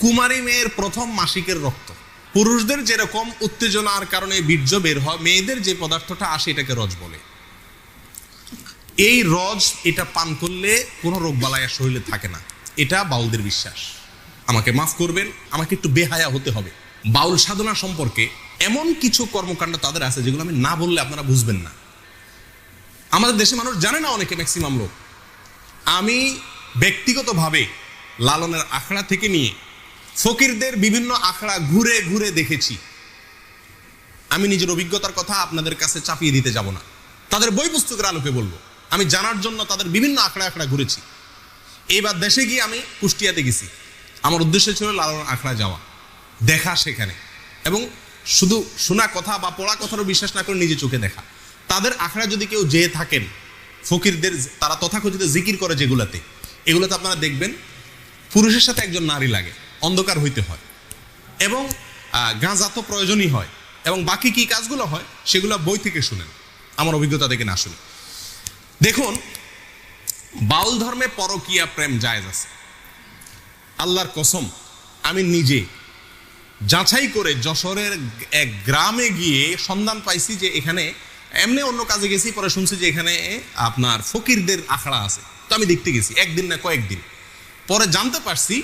কুমারী মেয়ের প্রথম মাসিকের রক্ত। পুরুষদের যেরকম উত্তেজনার কারণে বীর্য বের হয়, মেয়েদের যে পদার্থটা আসে এটাকে রজ বলে। এই রজ এটা পান করলে কোনো রোগ বালাই শরীরে থাকে না, এটা বাউলদের বিশ্বাস। আমাকে মাফ করবেন, আমাকে একটু বেহায়া হতে হবে। বাউল সাধনা সম্পর্কে এমন কিছু কর্মকাণ্ড তাদের আছে যেগুলো আমি না বললে আপনারা বুঝবেন না। আমাদের দেশে মানুষ জানে না, অনেকে ম্যাক্সিমাম লোক। আমি ব্যক্তিগতভাবে লালনের আখড়া থেকে নিয়ে ফকিরদের বিভিন্ন আখড়া ঘুরে ঘুরে দেখেছি। আমি নিজের অভিজ্ঞতার কথা আপনাদের কাছে চাপিয়ে দিতে যাব না, তাদের বই পুস্তকের আলোকে বলবো। আমি জানার জন্য তাদের বিভিন্ন আখড়া আখড়া ঘুরেছি। এইবার দেশে গিয়ে আমি কুষ্টিয়াতে গেছি। আমার উদ্দেশ্য ছিল লালনের আখড়া যাওয়া, দেখা সেখানে, এবং শুধু শোনা কথা বা পড়া কথারও বিশ্বাস না করে নিজে চোখে দেখা। তাদের আখড়া যদি কেউ যেয়ে থাকেন, ফকিরদের তারা তথাকথিত জিকির করে যেগুলাতে, এগুলোতে আপনারা দেখবেন পুরুষের সাথে একজন নারী লাগে, অন্ধকার হইতে হয়, এবং গাঁজা তো প্রয়োজনই হয়, এবং বাকি কি কাজগুলো হয় সেগুলো বই থেকে শুনেন, আমার অভিজ্ঞতা থেকে না শুনে। দেখুন, বাউল ধর্মে পরকীয়া প্রেম জায়েজ আছে। আল্লাহর কসম, আমি নিজে যাচাই করে যশোরের এক গ্রামে গিয়ে সন্ধান পাইছি যে এখানে, এমনি অন্য কাজে গেছি, পরে শুনছি যে এখানে আপনার ফকিরদের আখড়া আছে। তো আমি দেখতে গেছি, একদিন না কয়েকদিন পরে জানতে পারছি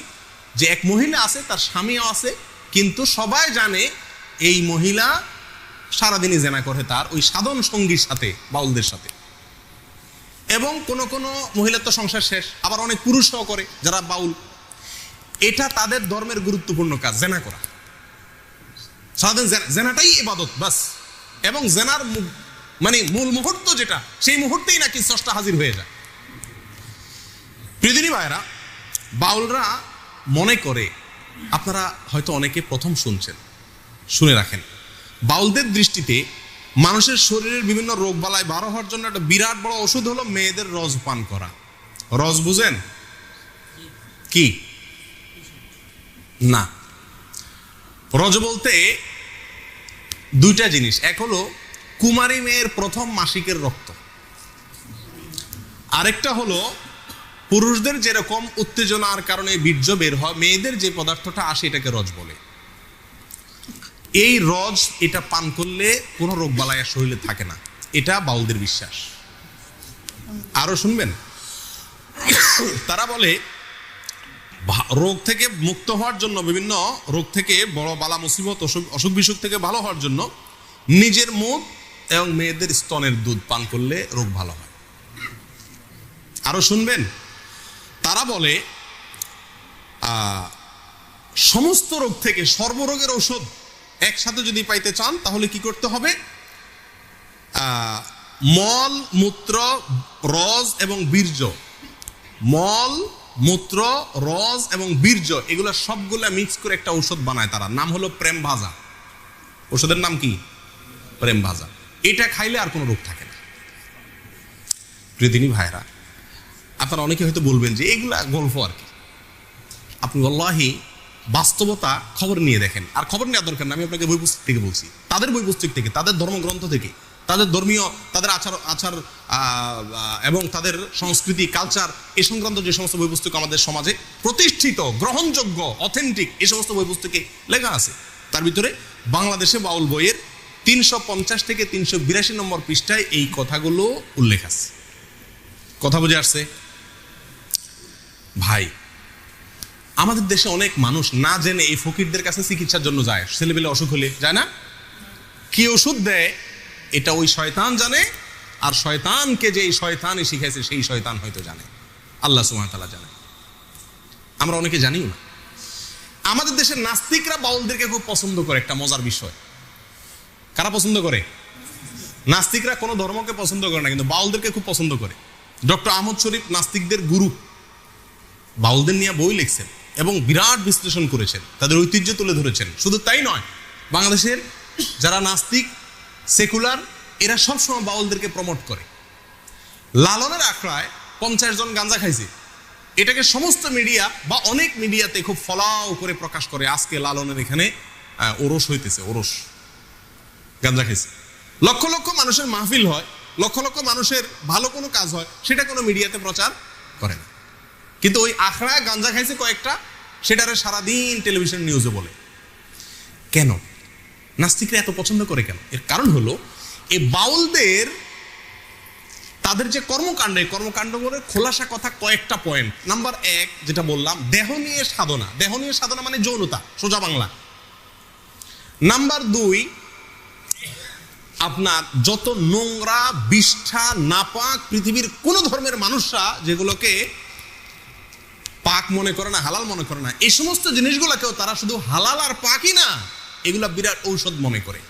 যে এক মহিলা আছে, তার স্বামীও আছে, কিন্তু সবাই জানে এই মহিলা সারাদিনই জেনা করে তার ওই সাধন সঙ্গীর সাথে, বাউলদের সাথে। এবং কোনো কোনো মহিলার তো সংসার শেষ, আবার অনেক পুরুষও করে যারা বাউল। এটা তাদের ধর্মের গুরুত্বপূর্ণ কাজ, জেনা করা। সারাদিন জেনাটাই ইবাদত বাস। এবং জেনার মানে মূল মুহূর্ত যেটা, সেই মুহূর্তেই নাকি স্রষ্টা হাজির হয়ে যায়। প্রিয়দিনী ভাইরা, বাউলরা মনে করে, আপনারা হয়তো অনেকে প্রথম শুনছেন, শুনে রাখেন, বাউলদের দৃষ্টিতে মানুষের শরীরের বিভিন্ন রোগ বালাই ভালো হওয়ার জন্য একটা বিরাট বড় ওষুধ হলো মেয়েদের রজ পান করা। রজ বুঝেন কি? না, রজ বলতে দুইটা জিনিস। এক হলো কুমারী মেয়ের প্রথম মাসিকের রক্ত, আরেকটা হলো পুরুষদের যেরকম উত্তেজনার কারণে বীর্য বের হয়, মেয়েদের যে পদার্থটা আসে এটাকে রজ বলে। এই রজ এটা পান করলে কোনো রোগ বালাই শরীরে থাকে না, এটা বাউলদের বিশ্বাস। আরো শুনবেন, তারা বলে রোগ থেকে মুক্ত হওয়ার জন্য, বিভিন্ন রোগ থেকে, বড় বালা মুসিবত অসুখ বিসুখ থেকে ভালো হওয়ার জন্য নিজের মুখ এবং মেয়েদের স্তনের দুধ পান করলে রোগ ভালো হয়। আরো শুনবেন, তারা বলে সমস্ত রোগ থেকে সর্বরোগের ঔষধ একসাথে যদি পাইতে চান তাহলে কি করতে হবে? মল, মূত্র, রজ এবং বীর্য, মল, মূত্র, রজ এবং বীর্য, এগুলো সবগুলা মিক্স করে একটা ঔষধ বানায় তারা, নাম হলো প্রেম ভাজা। ওষুধের নাম কি? প্রেম ভাজা। এটা খাইলে আর কোনো রোগ থাকে না। প্রিয়দিনী ভাইরা, আপনারা অনেকে হয়তো বলবেন যে এগুলা গল্প আর কি। আপনি আল্লাহি বাস্তবতা খবর নিয়ে দেখেন। আর খবর নেওয়ার দরকার না, আমি আপনাকে বই পুস্তক থেকে বলছি, তাদের বই পুস্তক থেকে, তাদের ধর্মগ্রন্থ থেকে, তাদের ধর্মীয়, তাদের আচার এবং তাদের সংস্কৃতি, কালচার, এই সংক্রান্ত যে সমস্ত বই পুস্তক আমাদের সমাজে প্রতিষ্ঠিত, গ্রহণযোগ্য, অথেন্টিক, এই সমস্ত বই পুস্তকে লেখা আছে। তার ভিতরে বাংলাদেশে বাউল বইয়ের 350 থেকে 382 নম্বর পৃষ্ঠায় এই কথাগুলো উল্লেখ আছে। কথা বুঝে আসছে ভাই? আমাদের দেশে অনেক মানুষ না জেনে এই ফকিরদের কাছে চিকিৎসার জন্য যায়। ছেলেবেলে অসুখ হলে যায় না, কি ওষুধ দেয় এটা ওই শয়তান জানে, আর শয়তানকে যে এই শয়তানই শিখাইছে সেই শয়তান হয়তো জানে, আল্লাহ সুবহানাহু ওয়া তাআলা জানে, আমরা অনেকে জানিও না। আমাদের দেশের নাস্তিকরা বাউলদেরকে খুব পছন্দ করে, একটা মজার বিষয়। কারা পছন্দ করে? নাস্তিকরা কোনো ধর্মকে পছন্দ করে না, কিন্তু বাউলদেরকে খুব পছন্দ করে। ডক্টর আহমদ শরীফ নাস্তিকদের গুরু, বাউলদের নিয়ে বই লিখছেন এবং বিরাট বিশ্লেষণ করেছেন, তাদের ঐতিহ্য তুলে ধরেছেন। শুধু তাই নয়, বাংলাদেশের যারা নাস্তিক, সেকুলার, এরা সবসময় বাউলদেরকে প্রমোট করে। লালনের আখড়ায় 50 জন গাঁজা খাইছে, এটাকে সমস্ত মিডিয়া বা অনেক মিডিয়াতে খুব ফলাও করে প্রকাশ করে, আজকে লালনের এখানে ওরস হইতেছে, ওরস, গাঁজা খাইছে। লক্ষ লক্ষ মানুষের মাহফিল হয়, লক্ষ লক্ষ মানুষের ভালো কোনো কাজ হয়, সেটা কোনো মিডিয়াতে প্রচার করে না। কিন্তু ওই আখড়ায় গাঁজা খাইছে কয়েকটা, সেটারে সারাদিন টেলিভিশন নিউজে বলে। কেন নাস্তিকরা এত পছন্দ করে কেন? এর কারণ হলো এই বাউলদের তাদের যে কর্মকাণ্ড, এই কর্মকাণ্ড করে খোলাসা কথা কয়েকটা পয়েন্ট। নাম্বার 1 যেটা বললাম, দেহ নিয়ে সাধনা। দেহ নিয়ে সাধনা মানে যৌনতা, সোজা বাংলা। নাম্বার 2, আপনার যত নোংরা, বিষ্ঠা, নাপাক পৃথিবীর কোন ধর্মের মানুষরা যেগুলোকে পাক মনে করে না, হালাল মনে করে না, এই সমস্ত জিনিসগুলোকেও তারা শুধু হালাল আর পাকই না, এগুলা বিরাট ঔষধ মনে করে।